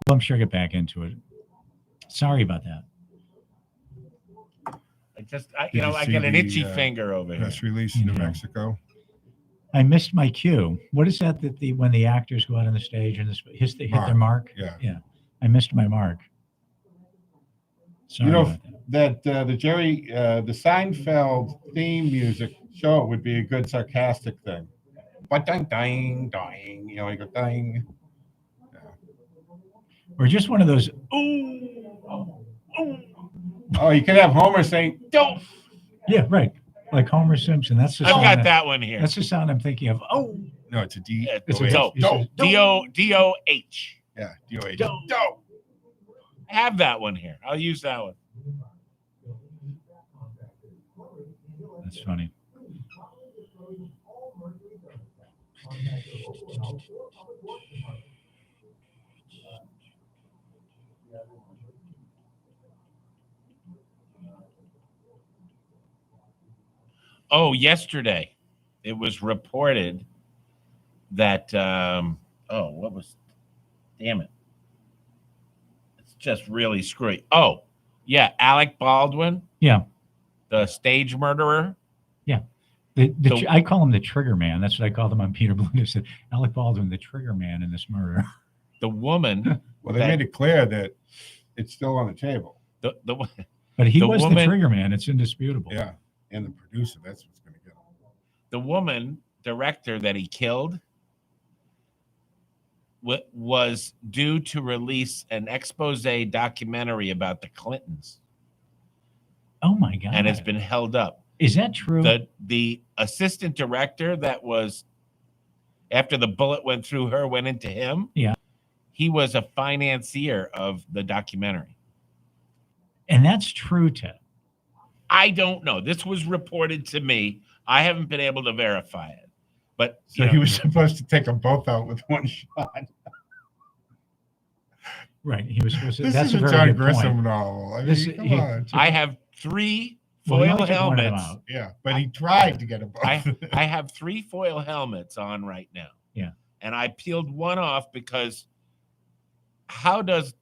S1: Well, I'm sure I'll get back into it. Sorry about that.
S7: I
S2: Did you
S7: I
S2: see
S7: get an
S2: the,
S7: itchy finger over here.
S2: Press release in New Mexico.
S1: I missed my cue. What is that when the actors go out on the stage and hit their mark?
S2: Yeah.
S1: I missed my mark. Sorry about
S14: that the Gerry, the Seinfeld theme music show would be a good sarcastic thing. But ding, ding, ding, you go ding.
S1: Or just one of those,
S14: Oh, you could have Homer saying, "Don't."
S1: Yeah, right. Like Homer Simpson. That's the
S7: I've
S1: sound
S7: got that one here.
S1: That's the sound I'm thinking of. Oh.
S2: No, it's a D.
S1: It's a
S7: D-O-H.
S2: Yeah, D-O-H.
S7: Don't. I have that one here. I'll use that one.
S1: That's funny.
S7: Oh, yesterday it was reported that damn it. It's just really screwy. Oh, yeah, Alec Baldwin.
S1: Yeah.
S7: The stage murderer.
S1: Yeah. I call him the trigger man. That's what I called him on Peter Blue. Said Alec Baldwin, the trigger man in this murder.
S7: The woman.
S2: Well, they made it clear that it's still on the table.
S1: But he was the trigger man. It's indisputable.
S2: Yeah. And the producer, that's what's going to get him.
S7: The woman director that he killed was due to release an expose documentary about the Clintons.
S1: Oh, my God.
S7: And it's been held up.
S1: Is that true?
S7: The assistant director that was, after the bullet went through her, went into him.
S1: Yeah.
S7: He was a financier of the documentary.
S1: And that's true, Ted.
S7: I don't know. This was reported to me. I haven't been able to verify it. But
S2: So he was supposed to take them both out with one shot.
S1: Right. He was supposed to.
S2: This
S1: That's
S2: is
S1: a
S2: a
S1: very
S2: John
S1: good
S2: Grissom
S1: point.
S2: novel. I mean, come on.
S7: I have 3
S1: Well, he
S7: foil
S1: only took one of them
S7: helmets.
S1: out.
S2: Yeah, but he tried to get them both.
S7: I have 3 foil helmets on right now.
S1: Yeah.
S7: And I peeled one off because how does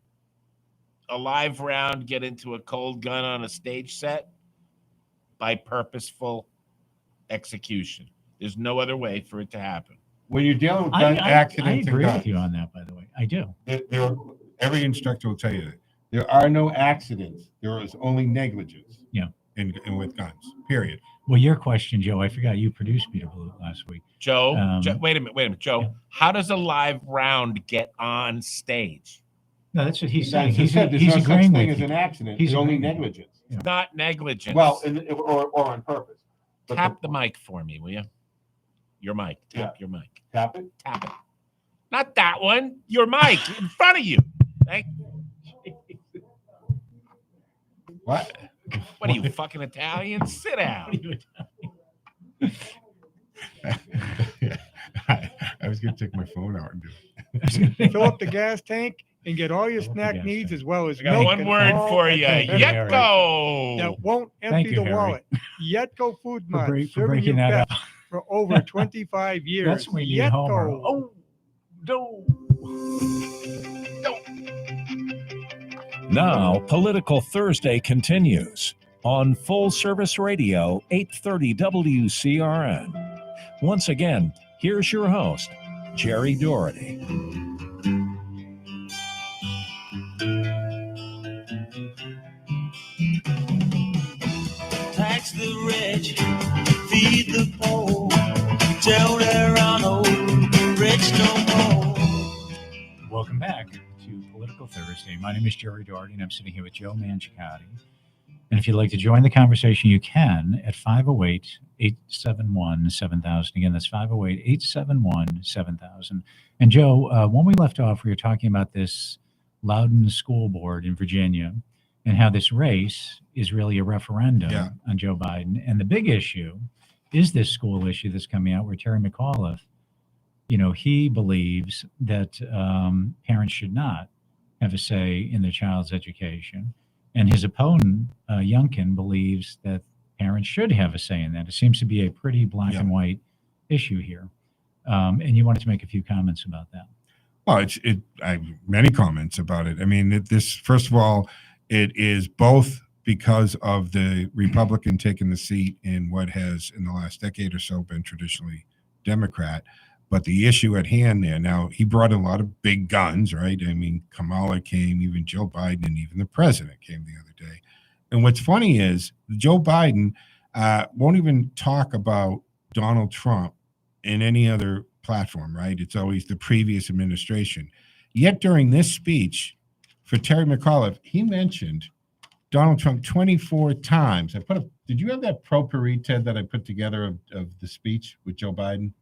S7: a live round get into a cold gun on a stage set? By purposeful execution. There's no other way for it to happen.
S14: When you're dealing with
S2: accidents,
S1: I agree with you on that, by the way. I do.
S2: Every instructor will tell you that there are no accidents. There is only negligence.
S1: Yeah.
S2: And with guns. Period.
S1: Well, your question, Joe, I forgot you produced Peter Blue last week.
S7: Joe, wait a minute, Joe. Yeah. How does a live round get on stage?
S1: No, that's what he's saying.
S14: He's no
S1: agreeing
S14: such thing
S1: with
S14: as
S1: you.
S14: an accident.
S1: He's
S14: It's only
S1: agreeing.
S14: negligence.
S7: It's not negligence.
S14: Well, or on purpose. But
S7: Tap the mic for me, will you? Your mic. Tap your mic.
S14: Tap it?
S7: Tap it. Not that one. Your mic in front of you. Thank you.
S2: What?
S7: What are you, fucking Italian? Sit down.
S2: I was going to take my phone out and do it.
S9: Fill up the gas tank and get all your snack needs as well as
S7: I got
S9: milk
S7: one
S9: and
S7: word
S9: all
S7: for you.
S9: that
S7: Yetko.
S9: won't
S1: Thank
S9: empty
S1: you,
S9: the
S1: Harry.
S9: wallet. Yetko Food
S1: For
S9: Mart,
S1: for
S9: serving you
S1: breaking that
S9: best
S1: up.
S9: for over 25 years.
S1: That's when we need Homer.
S9: Yetko.
S1: Oh, no.
S10: Now, Political Thursday continues on Full Service Radio, 830 WCRN. Once again, here's your host, Gerry Dougherty.
S11: Tax the rich, feed the poor, tell there are no rich no more.
S1: Welcome back to Political Thursday. My name is Gerry Dougherty, and I'm sitting here with Joe Mangiacotti. And if you'd like to join the conversation, you can at 508-871-7000. Again, that's 508-871-7000. And Joe, when we left off, we were talking about this Loudoun School Board in Virginia and how this race is really a referendum on Joe Biden. And the big issue is this school issue that's coming out where Terry McAuliffe, he believes that parents should not have a say in their child's education. And his opponent, Youngkin, believes that parents should have a say in that. It seems to be a pretty black and white issue here. And you wanted to make a few comments about that.
S2: Well, I have many comments about it. I mean, this, first of all, it is both because of the Republican taking the seat in what has, in the last decade or so, been traditionally Democrat. But the issue at hand there, now, he brought in a lot of big guns, right? I mean, Kamala came, even Joe Biden, and even the president came the other day. And what's funny is Joe Biden won't even talk about Donald Trump in any other platform, right? It's always the previous administration. Yet during this speech for Terry McAuliffe, he mentioned Donald Trump 24 times. Did you have that potpourri, Ted, that I put together of the speech with Joe Biden?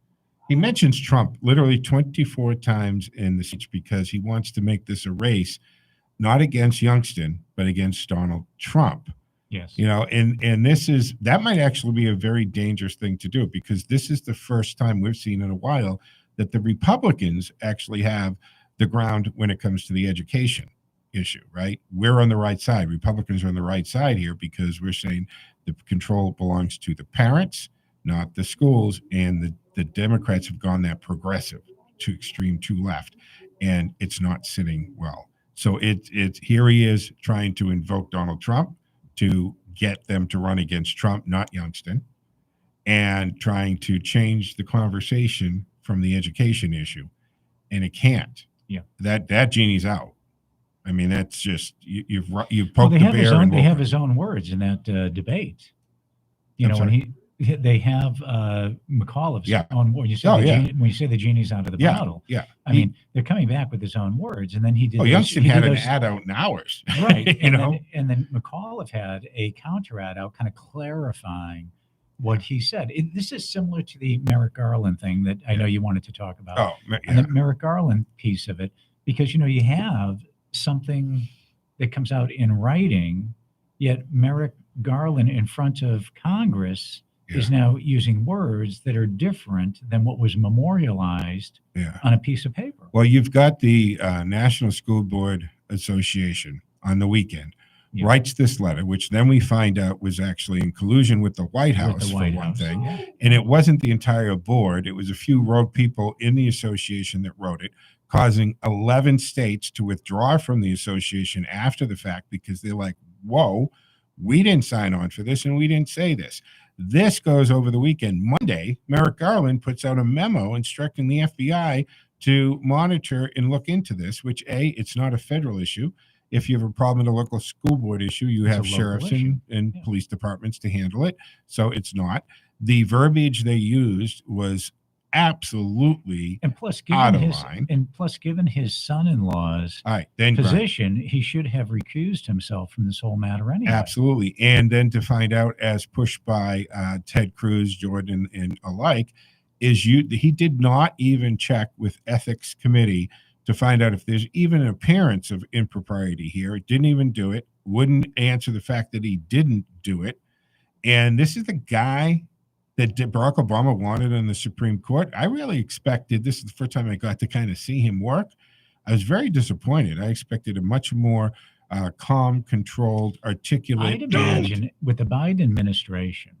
S2: He mentions Trump literally 24 times in the speech because he wants to make this a race, not against Youngstown, but against Donald Trump.
S1: Yes.
S2: And that might actually be a very dangerous thing to do, because this is the first time we've seen in a while that the Republicans actually have the ground when it comes to the education issue, right? We're on the right side. Republicans are on the right side here because we're saying the control belongs to the parents, not the schools, and the Democrats have gone that progressive to extreme to left, and it's not sitting well. So it's here he is trying to invoke Donald Trump to get them to run against Trump, not Youngstown, and trying to change the conversation from the education issue, and it can't.
S1: Yeah,
S2: that genie's out. I mean, that's just you've poked
S1: well,
S2: the bear.
S1: They have his own words in that debate. When they have McAuliffe's own words. When you say the genie's out of the bottle.
S2: Yeah.
S1: I mean, they're coming back with his own words, and then he did.
S2: Youngstown had an ad out in hours,
S1: right? and then McAuliffe had a counter ad out, kind of clarifying what he said. This is similar to the Merrick Garland thing that I know you wanted to talk about. And the Merrick Garland piece of it, because you have something that comes out in writing, yet Merrick Garland in front of Congress is now using words that are different than what was memorialized on a piece of paper.
S2: Well, you've got the National School Board Association on the weekend writes this letter, which then we find out was actually in collusion with the White House for one thing. And it wasn't the entire board. It was a few rogue people in the association that wrote it, causing 11 states to withdraw from the association after the fact because they're like, whoa, we didn't sign on for this and we didn't say this. This goes over the weekend. Monday, Merrick Garland puts out a memo instructing the FBI to monitor and look into this, which it's not a federal issue. If you have a problem in a local school board issue, you have sheriffs and police departments to handle it. So it's not. The verbiage they used was absolutely out of line.
S1: And plus, given his son-in-law's position, he should have recused himself from this whole matter anyway.
S2: Absolutely. And then to find out, as pushed by Ted Cruz, Jordan, and alike, he did not even check with ethics committee to find out if there's even an appearance of impropriety here. It didn't even do it. Wouldn't answer the fact that he didn't do it. And this is the guy that Barack Obama wanted in the Supreme Court. I really expected, this is the first time I got to kind of see him work. I was very disappointed. I expected a much more calm, controlled, articulate.
S1: I'd imagine with the Biden administration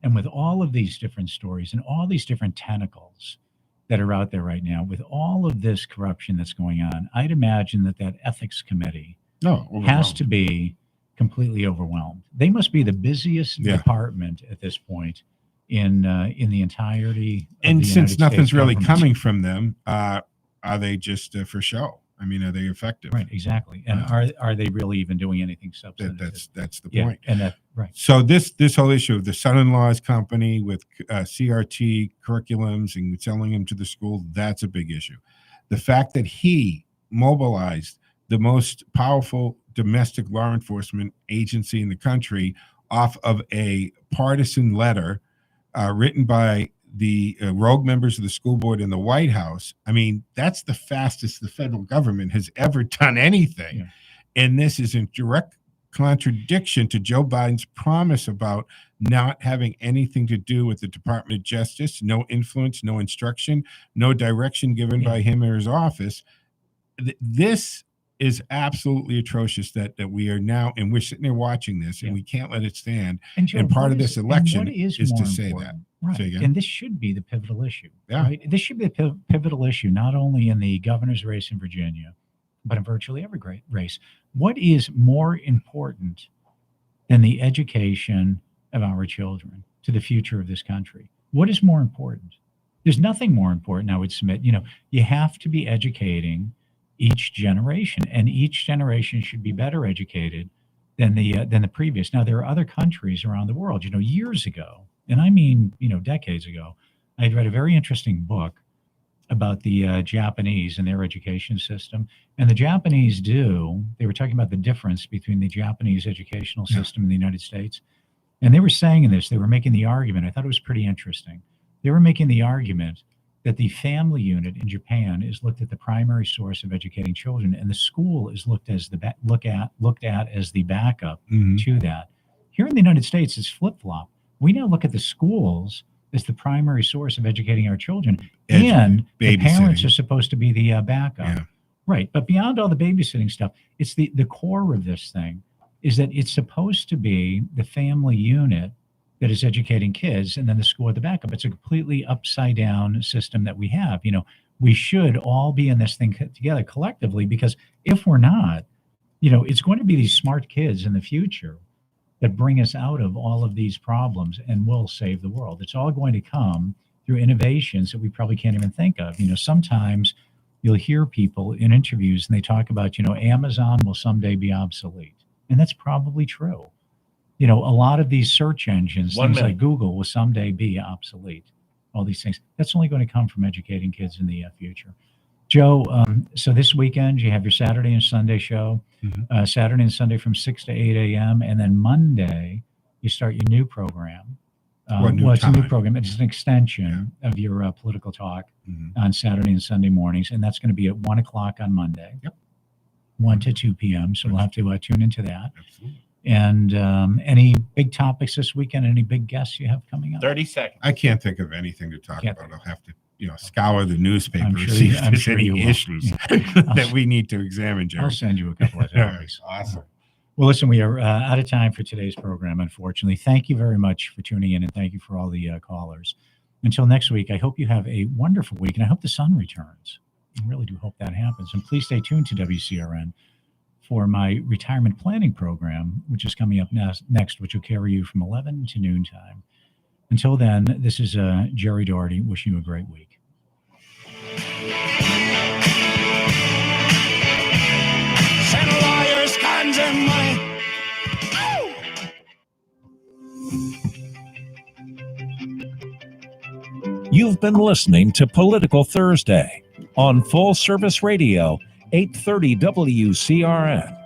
S1: and with all of these different stories and all these different tentacles that are out there right now, with all of this corruption that's going on, I'd imagine that ethics committee has to be completely overwhelmed. They must be the busiest department at this point in the entirety of
S2: and
S1: the
S2: since
S1: United
S2: nothing's
S1: States
S2: really
S1: government.
S2: coming from them, are they just for show? I mean, are they effective?
S1: Right, exactly. And are they really even doing anything substantive?
S2: That's the
S1: Yeah,
S2: point.
S1: and that right.
S2: So this whole issue of the son-in-law's company with CRT curriculums and selling them to the school, that's a big issue. The fact that he mobilized the most powerful domestic law enforcement agency in the country off of a partisan letter written by the rogue members of the school board in the White House. I mean, that's the fastest the federal government has ever done anything.
S1: Yeah.
S2: And this is in direct contradiction to Joe Biden's promise about not having anything to do with the Department of Justice, no influence, no instruction, no direction given by him or his office. This is absolutely atrocious that we are now, and we're sitting there watching this, and we can't let it stand.
S1: And, Joe,
S2: and part
S1: what
S2: of this
S1: is- and
S2: election
S1: what is
S2: is
S1: more
S2: to say that.
S1: important? Right.
S2: Say again?
S1: And this should be the pivotal issue.
S2: Yeah.
S1: Right? This should be the pivotal issue, not only in the governor's race in Virginia, but in virtually every great race. What is more important than the education of our children to the future of this country? What is more important? There's nothing more important, I would submit. You know, you have to be educating each generation, and each generation should be better educated than the previous. Now, there are other countries around the world. You know, years ago, and I mean, you know, decades ago, I had read a very interesting book about the Japanese and their education system. And the Japanese they were talking about the difference between the Japanese educational system and the United States. And they were saying in this, they were making the argument, I thought it was pretty interesting. They were making the argument that the family unit in Japan is looked at the primary source of educating children, and the school is looked at as the backup to that. Here in the United States, it's flip-flop. We now look at the schools as the primary source of educating our children, and the parents are supposed to be the backup.
S2: Yeah.
S1: Right. But beyond all the babysitting stuff, it's the core of this thing is that it's supposed to be the family unit that is educating kids, and then the school at the backup. It's a completely upside down system that we have. You know, we should all be in this thing together collectively, because if we're not, you know, it's going to be these smart kids in the future that bring us out of all of these problems and will save the world. It's all going to come through innovations that we probably can't even think of. You know, sometimes you'll hear people in interviews and they talk about, you know, Amazon will someday be obsolete. And that's probably true. You know, a lot of these search engines, things like Google, will someday be obsolete. All these things. That's only going to come from educating kids in the future. Joe, so this weekend you have your Saturday and Sunday show. Saturday and Sunday from 6 to 8 a.m. And then Monday you start your new program. It's a new program. It's an extension of your political talk on Saturday and Sunday mornings. And that's going to be at 1 o'clock on Monday. 1 to 2 p.m. So we'll have to tune into that.
S2: Absolutely.
S1: And any big topics this weekend? Any big guests you have coming up?
S7: 30 seconds.
S2: I can't think of anything to talk about. I'll have to, scour the newspaper
S1: sure
S2: to see
S1: you-
S2: if
S1: I'm
S2: there's
S1: sure
S2: any
S1: you will.
S2: issues that we need to examine, Jerry.
S1: I'll send you a couple of
S2: All right,
S1: topics.
S2: awesome.
S1: Well, listen, we are out of time for today's program, unfortunately. Thank you very much for tuning in, and thank you for all the callers. Until next week, I hope you have a wonderful week, and I hope the sun returns. I really do hope that happens. And please stay tuned to WCRN for my retirement planning program, which is coming up next, which will carry you from 11 to noontime. Until then, this is Gerry Dougherty wishing you a great week.
S11: Send lawyers, guns, and money.
S10: You've been listening to Political Thursday on Full Service Radio, 830 WCRN.